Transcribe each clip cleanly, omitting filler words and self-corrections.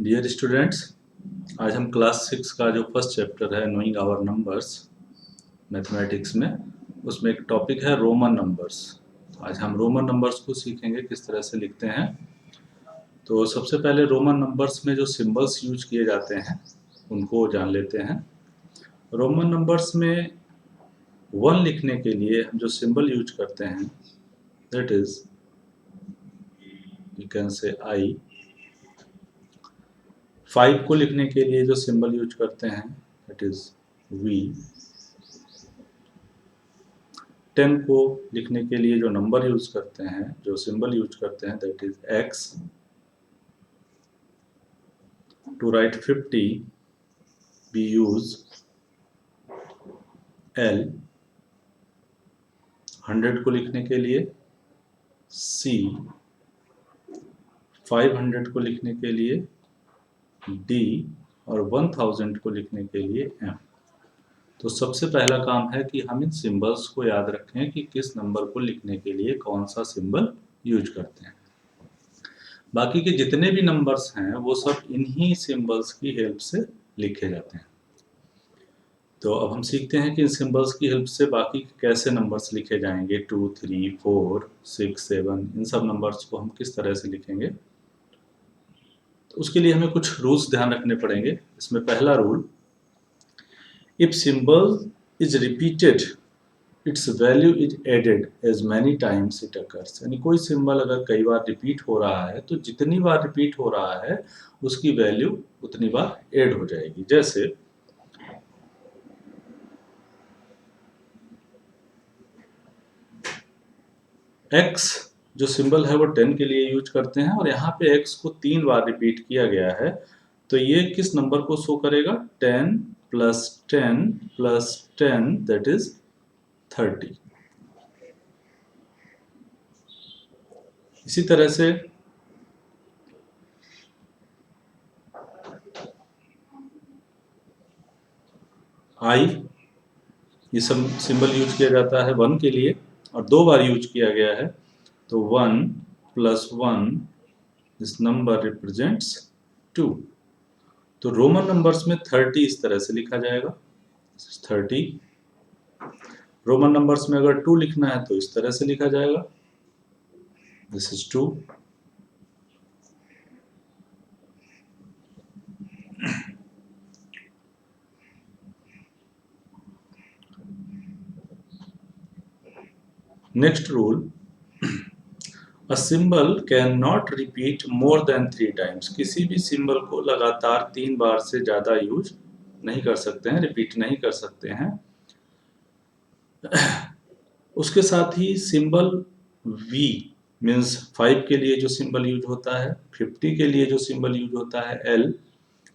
Dear students, आज हम class 6 का जो फर्स्ट चैप्टर है नोइंग आवर नंबर्स मैथमेटिक्स में, उसमें एक टॉपिक है रोमन नंबर्स। आज हम रोमन नंबर्स को सीखेंगे किस तरह से लिखते हैं। तो सबसे पहले रोमन नंबर्स में जो सिंबल्स यूज किए जाते हैं उनको जान लेते हैं। रोमन नंबर्स में 1 लिखने के लिए हम जो सिंबल यूज करते हैं that is you can say आई। 5 को लिखने के लिए जो सिंबल यूज करते हैं दैट इज वी। 10 को लिखने के लिए जो नंबर यूज करते हैं, जो सिंबल यूज करते हैं that is X. To write 50 we use L. 100 को लिखने के लिए सी। 500 को लिखने के लिए डी और 1000 को लिखने के लिए एम। तो सबसे पहला काम है कि हम इन सिंबल्स को याद रखें कि किस नंबर को लिखने के लिए कौन सा सिंबल यूज करते हैं। बाकी के जितने भी नंबर्स हैं वो सब इन्हीं सिंबल्स की हेल्प से लिखे जाते हैं। तो अब हम सीखते हैं कि इन सिंबल्स की हेल्प से बाकी कैसे नंबर्स लिखे जाएंगे। 2, 3, 4, 6, 7 इन सब नंबर्स को हम किस तरह से लिखेंगे। तो उसके लिए हमें कुछ रूल्स ध्यान रखने पड़ेंगे। इसमें पहला rule, if symbol is repeated its value is added as many times it occurs. यानी कोई सिंबल अगर कई बार रिपीट हो रहा है तो जितनी बार रिपीट हो रहा है उसकी वैल्यू उतनी बार ऐड हो जाएगी। जैसे x जो सिंबल है वो 10 के लिए यूज करते हैं और यहाँ पे x को 3 बार रिपीट किया गया है, तो ये किस नंबर को शो करेगा? 10 प्लस 10 प्लस 10 दैट इज 30। इसी तरह से i, ये सब सिंबल यूज किया जाता है 1 के लिए और 2 बार यूज किया गया है, तो 1 प्लस 1 दिस नंबर रिप्रेजेंट्स 2। तो रोमन नंबर्स में 30 इस तरह से लिखा जाएगा 30। रोमन नंबर्स में अगर 2 लिखना है तो इस तरह से लिखा जाएगा this is 2। Next rule, a symbol can not repeat more than 3 times. किसी भी सिंबल को लगातार 3 बार से ज्यादा यूज नहीं कर सकते हैं, रिपीट नहीं कर सकते हैं। उसके साथ ही सिंबल V मीन्स 5 के लिए जो सिंबल यूज होता है, 50 के लिए जो सिंबल यूज होता है L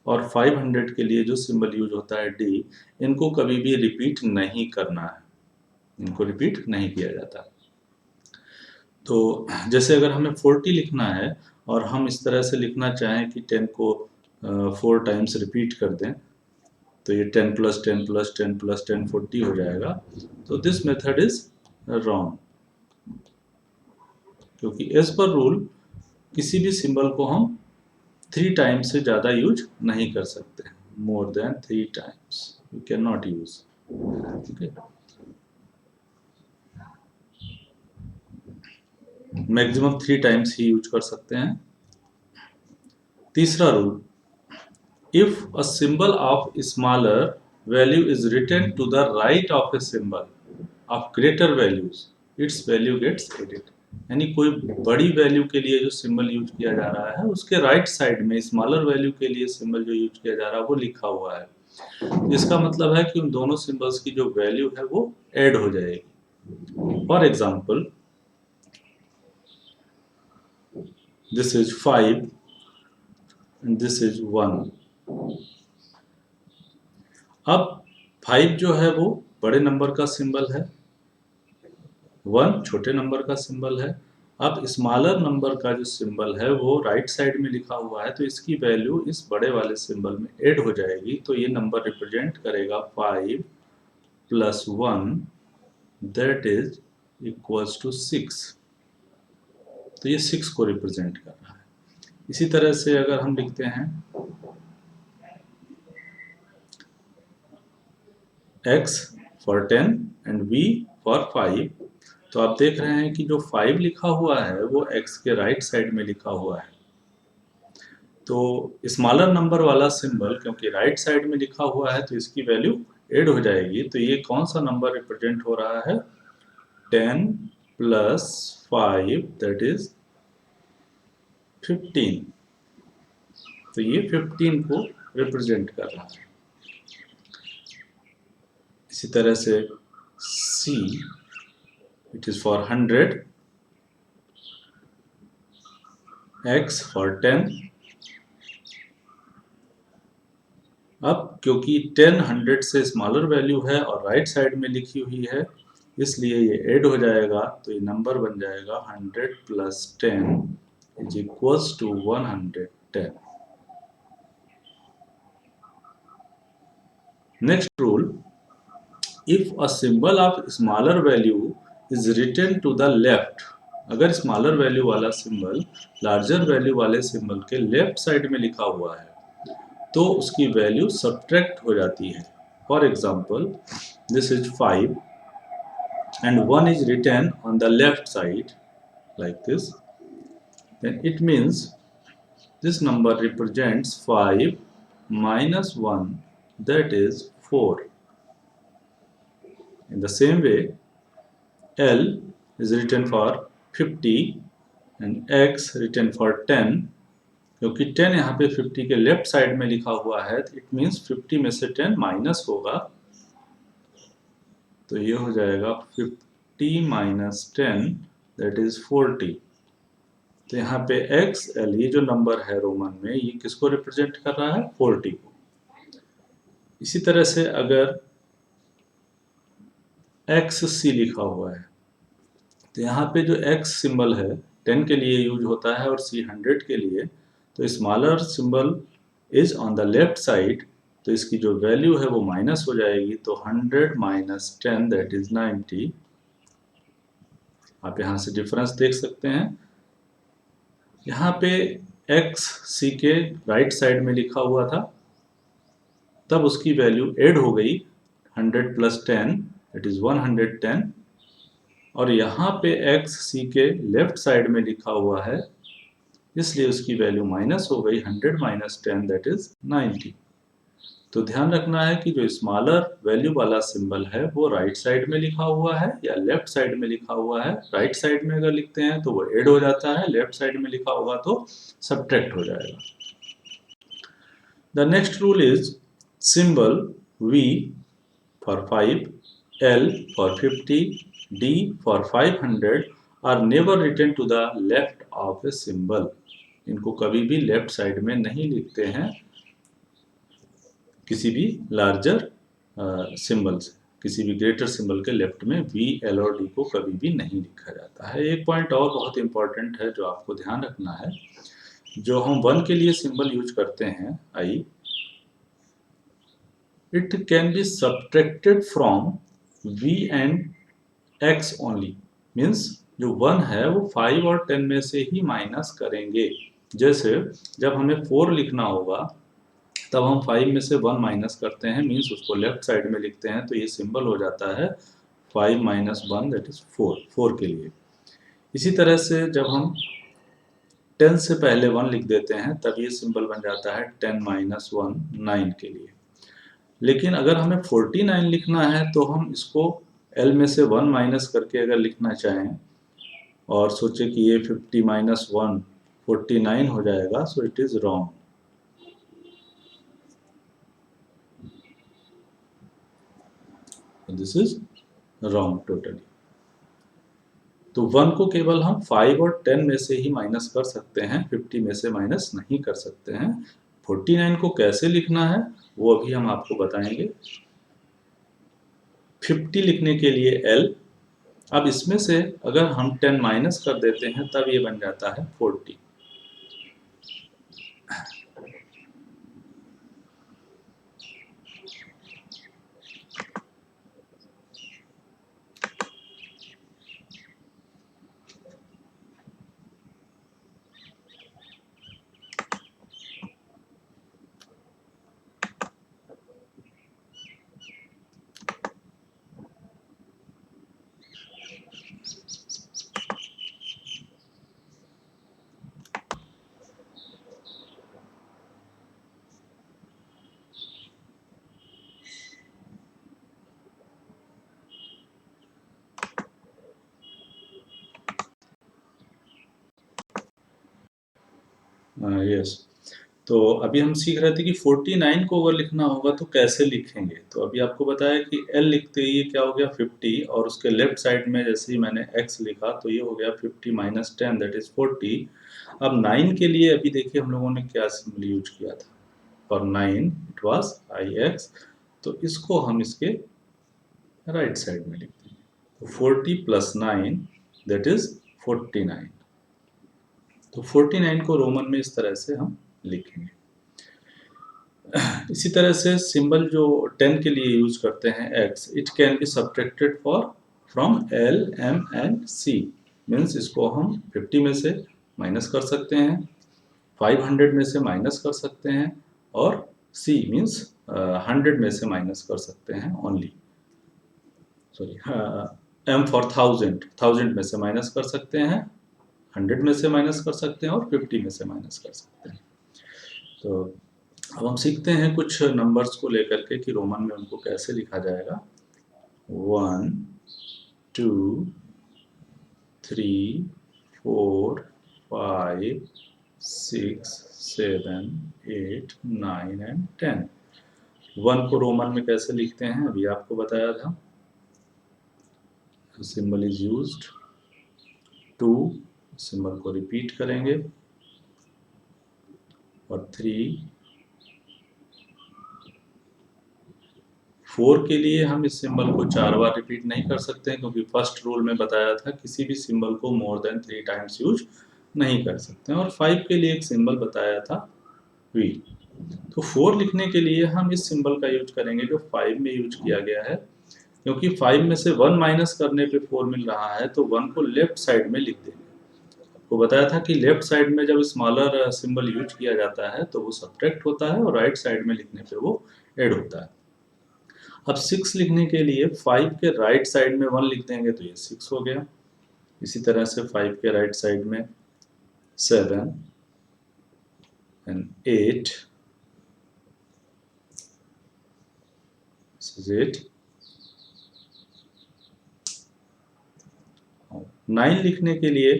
और 500 के लिए जो सिंबल यूज होता है D, इनको कभी भी रिपीट नहीं करना है, इनको रिपीट नहीं किया जाता। तो जैसे अगर हमें 40 लिखना है और हम इस तरह से लिखना चाहें कि 10 को 4 टाइम्स रिपीट कर दें, तो ये 10 प्लस 10 प्लस 10 प्लस 10 40 हो जाएगा। तो दिस मेथड इज रॉन्ग, क्योंकि एज पर रूल किसी भी सिंबल को हम 3 टाइम्स से ज़्यादा यूज नहीं कर सकते। More than 3 times you can not use. Okay, maximum 3 times he use कर सकते हैं। तीसरा rule, if a symbol of smaller value is written to the right of a symbol of greater values, its value gets added। यानी कोई बड़ी value के लिए जो सिंबल यूज किया जा रहा है उसके राइट साइड में स्मॉलर वैल्यू के लिए सिंबल जो यूज किया जा रहा है वो लिखा हुआ है। इसका मतलब है कि उन दोनों सिंबल्स की जो वैल्यू है वो ऐड हो जाएगी। For example, this is 5 and this is 1। अब 5 जो है वो बड़े नंबर का सिंबल है, 1 छोटे नंबर का सिंबल है। अब स्मॉलर नंबर का जो सिंबल है वो राइट साइड में लिखा हुआ है, तो इसकी वैल्यू इस बड़े वाले सिंबल में ऐड हो जाएगी। तो ये नंबर रिप्रेजेंट करेगा 5 plus 1 that is equals to 6। तो ये 6 को रिप्रेजेंट कर रहा है। इसी तरह से अगर हम लिखते हैं x for 10 and v for 5। तो आप देख रहे हैं कि जो 5 लिखा हुआ है वो x के राइट साइड में लिखा हुआ है। तो स्मॉलर नंबर वाला सिंबल क्योंकि राइट साइड में लिखा हुआ है तो इसकी वैल्यू ऐड हो जाएगी। तो ये कौन सा नंबर रिप्रेजेंट हो रहा है? 10 प्लस 5 दैट इज 15। तो ये 15 को रिप्रेजेंट कर रहा है। इसी तरह से C it is for 100, X for 10। अब क्योंकि 10 100 से स्मॉलर वैल्यू है और राइट साइड में लिखी हुई है इसलिए ये ऐड हो जाएगा। तो ये नंबर बन जाएगा 100 plus 10 is equals to 110। Next rule, if a symbol of smaller value is written to the left, अगर स्मॉलर वैल्यू वाला सिंबल लार्जर वैल्यू वाले सिंबल के लेफ्ट साइड में लिखा हुआ है तो उसकी वैल्यू सब्ट्रैक्ट हो जाती है। For example this is 5 and 1 is written on the left side like this, then it means this number represents 5 minus 1 that is 4. In the same way L is written for 50 and X written for 10। क्योंकि 10 यहाँ पे 50 के left side में लिखा हुआ है तो it means 50 में से 10 माइनस होगा तो ये हो जाएगा 50 माइनस 10 दैट इज 40। तो यहाँ पे XL ये जो नंबर है रोमन में ये किसको रिप्रेजेंट कर रहा है? 40 को। इसी तरह से अगर XC लिखा हुआ है तो यहाँ पे जो X सिंबल है 10 के लिए यूज होता है और C 100 के लिए। तो smaller symbol is on the left side तो इसकी जो वैल्यू है वो माइनस हो जाएगी। तो 100 माइनस 10 दैट इज 90। आप यहाँ से डिफरेंस देख सकते हैं। यहाँ पे X C के राइट साइड में लिखा हुआ था तब उसकी वैल्यू ऐड हो गई 100 प्लस 10 दैट इज 110 और यहाँ पे X C के लेफ्ट साइड में लिखा हुआ है इसलिए उसकी वैल्यू माइनस हो गई 100 माइनस 10 दैट इज 90। तो ध्यान रखना है कि जो स्मॉलर वैल्यू वाला सिंबल है वो राइट साइड में लिखा हुआ है या लेफ्ट साइड में लिखा हुआ है। राइट साइड में अगर लिखते हैं तो वो ऐड हो जाता है, लेफ्ट साइड में लिखा होगा तो सब्ट्रैक्ट हो जाएगा। The next rule is symbol V for 5, L for 50, D for 500 are never written to the left of a symbol। इनको कभी भी लेफ्ट साइड में नहीं लिखते हैं किसी भी लार्जर सिंबल से, किसी भी ग्रेटर सिंबल के लेफ्ट में V, L और D को कभी भी नहीं लिखा जाता है। एक पॉइंट और बहुत इंपॉर्टेंट है जो आपको ध्यान रखना है, जो हम 1 के लिए सिंबल यूज करते हैं I, it can be subtracted from V and X only। Means जो 1 है वो 5 और 10 में से ही माइनस करेंगे। जैसे जब हमें 4 लिखना होगा तब हम 5 में से 1 माइनस करते हैं, मीन्स उसको लेफ्ट साइड में लिखते हैं तो ये सिंबल हो जाता है 5 माइनस 1 दैट इज 4 के लिए। इसी तरह से जब हम 10 से पहले 1 लिख देते हैं तब ये सिंबल बन जाता है 10 माइनस 1 9 के लिए। लेकिन अगर हमें 49 लिखना है तो हम इसको L में से 1 माइनस करके अगर लिखना चाहें और सोचे कि ये 50 माइनस 1 49 हो जाएगा, so it is wrong. This is wrong totally. तो 1 को केवल हम 5 और 10 में से ही माइनस कर सकते हैं, 50 में से माइनस नहीं कर सकते हैं। 49 को कैसे लिखना है वो अभी हम आपको बताएंगे। 50 लिखने के लिए L, अब इसमें से अगर हम 10 माइनस कर देते हैं तब ये बन जाता है 40। यस। तो अभी हम सीख रहे थे कि 49 को अगर लिखना होगा तो कैसे लिखेंगे। तो अभी आपको बताया कि L लिखते ही क्या हो गया 50, और उसके लेफ्ट साइड में जैसे ही मैंने X लिखा तो ये हो गया 50 माइनस 10 दैट इज 40। अब 9 के लिए अभी देखिए हम लोगों ने क्या सिंबल यूज किया था। फॉर 9 इट वाज IX, तो इसको हम इसके राइट साइड में लिखते हैं। तो 40 प्लस 9 दैट इज 49। तो 49 को रोमन में इस तरह से हम लिखेंगे। इसी तरह से सिंबल जो 10 के लिए यूज करते हैं x, it can be subtracted for from L, M and C। Means इसको हम 50 में से माइनस कर सकते हैं, 500 में से माइनस कर सकते हैं, और C मीन्स 100 में से माइनस कर सकते हैं ओनली। सॉरी, M फॉर 1000 में से माइनस कर सकते हैं, 100 में से माइनस कर सकते हैं, और 50 में से माइनस कर सकते हैं। तो अब हम सीखते हैं कुछ नंबर्स को लेकर के कि रोमन में उनको कैसे लिखा जाएगा। 1 2 3 4 5 6 7 8 9 एंड 10। 1 को रोमन में कैसे लिखते हैं अभी आपको बताया था। Symbol is used. 2 सिंबल को रिपीट करेंगे, और 3 4 के लिए हम इस सिंबल को 4 बार रिपीट नहीं कर सकते हैं, क्योंकि फर्स्ट रूल में बताया था किसी भी सिंबल को मोर देन 3 टाइम्स यूज नहीं कर सकते हैं। और 5 के लिए एक सिंबल बताया था V। तो 4 लिखने के लिए हम इस सिंबल का यूज करेंगे जो 5 में यूज किया गया है, क्योंकि 5 में से 1 माइनस करने पे 4 मिल रहा है, तो 1 को लेफ्ट साइड में लिख देंगे। आपको बताया था कि लेफ्ट साइड में जब स्मॉलर सिंबल यूज किया जाता है तो वो सब्ट्रैक्ट होता है, और राइट साइड में लिखने पे वो ऐड होता है। अब 6 लिखने के लिए 5 के राइट साइड में 1 लिख देंगे तो ये 6 हो गया। इसी तरह से 5 के राइट साइड में 7 एंड 8, दिस इज 8। 9 लिखने के लिए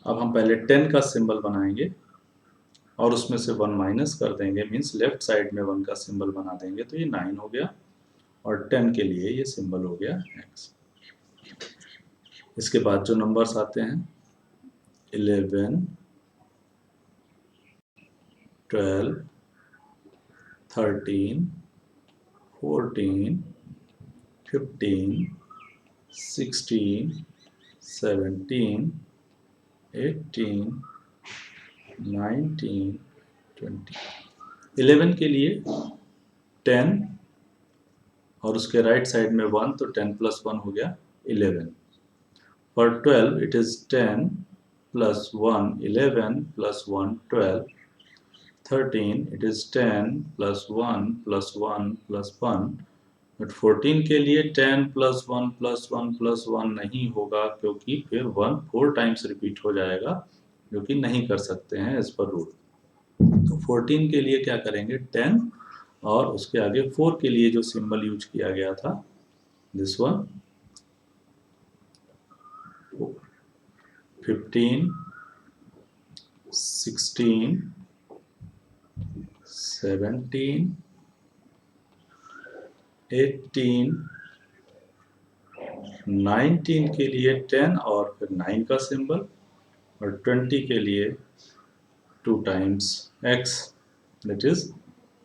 अब हम पहले 10 का सिंबल बनाएंगे, और उसमें से 1 माइनस कर देंगे, मीन्स लेफ्ट साइड में 1 का सिंबल बना देंगे, तो ये 9 हो गया। और 10 के लिए ये सिंबल हो गया X। इसके बाद जो नंबर्स आते हैं 11 12 13 14 15 16 17 18 19 20। 11 के लिए 10 और उसके राइट साइड में 1, तो 10 प्लस 1 हो गया 11। For 12 it is 10 plus 1 11 plus 1 12। 13 it is 10 plus 1 plus 1 plus 1। But 14 के लिए 10 प्लस 1 प्लस 1 प्लस 1 नहीं होगा, क्योंकि फिर 1 4 टाइम्स रिपीट हो जाएगा, जो कि नहीं कर सकते हैं एज पर रूल। तो 14 के लिए क्या करेंगे 10 और उसके आगे 4 के लिए जो सिंबल यूज किया गया था दिस वन, 15 16 17 18 19 के लिए 10 और फिर 9 का सिंबल, और 20 के लिए 2 टाइम्स x, दैट इज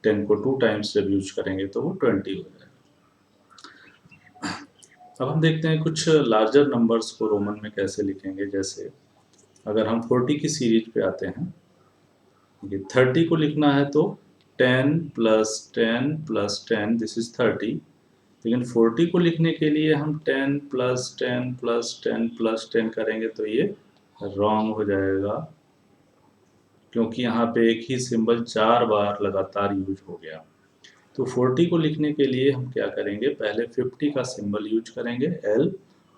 10 को 2 टाइम्स जब यूज करेंगे तो वो 20 हो जाएगा। अब हम देखते हैं कुछ लार्जर नंबर्स को रोमन में कैसे लिखेंगे। जैसे अगर हम 40 की सीरीज पे आते हैं, 30 को लिखना है तो 10 प्लस 10 प्लस 10 दिस इज 30। लेकिन 40 को लिखने के लिए हम 10 प्लस 10 प्लस 10 प्लस 10 करेंगे तो ये रॉन्ग हो जाएगा, क्योंकि यहाँ पे एक ही सिंबल 4 बार लगातार यूज हो गया। तो 40 को लिखने के लिए हम क्या करेंगे, पहले 50 का सिंबल यूज करेंगे L,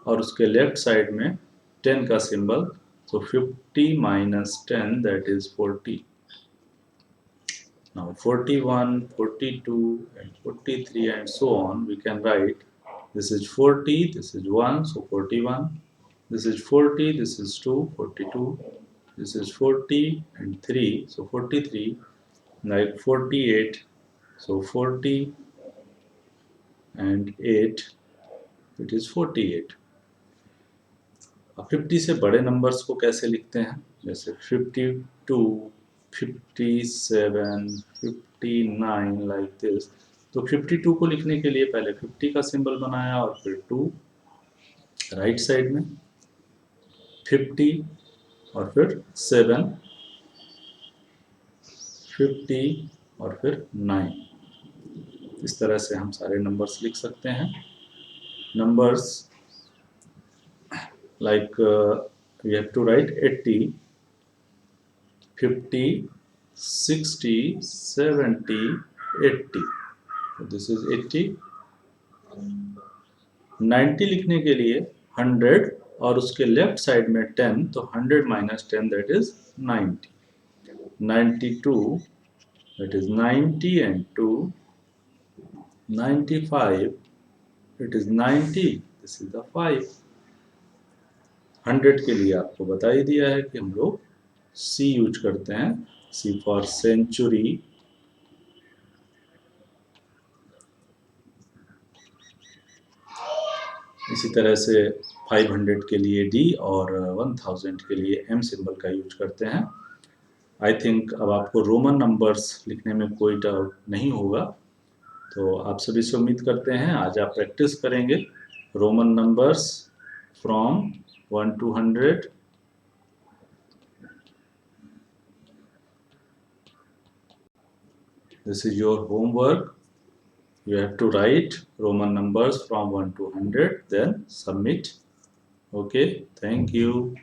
और उसके लेफ्ट साइड में 10 का symbol, so 50 minus 10 that is 40। Now 41, 42 and 43 and so on we can write this is 40, this is 1, so 41, this is 40, this is 2, 42, this is 40 and 3, so 43, like 48, so 40 and 8, it is 48. अब 50 से बड़े numbers को कैसे लिखते हैं, जैसे 52, 57, 59 like this. तो 52 को लिखने के लिए पहले 50 का सिंबल बनाया और फिर 2 राइट साइड में, 50 और फिर 7, 50 और फिर 9। इस तरह से हम सारे नंबर्स लिख सकते हैं। Numbers like we have to write 80, 50, 60, 70, 80. So this is 80. 90 लिखने के लिए 100 और उसके लेफ्ट साइड में 10, तो 100 minus 10 that is 90. 92 that is 90 and 2. 95 it is 90, this is the 5. 100 के लिए आपको बता ही दिया है कि हम लोग C यूज करते हैं, C फॉर सेंचुरी। इसी तरह से 500 के लिए D और 1000 के लिए M सिंबल का यूज करते हैं। आई थिंक अब आपको रोमन नंबर्स लिखने में कोई डाउट नहीं होगा, तो आप सभी से उम्मीद करते हैं आज आप प्रैक्टिस करेंगे Roman numbers from 1 to 100। This is your homework. You have to write Roman numbers from 1 to 100, then submit. Okay, thank you.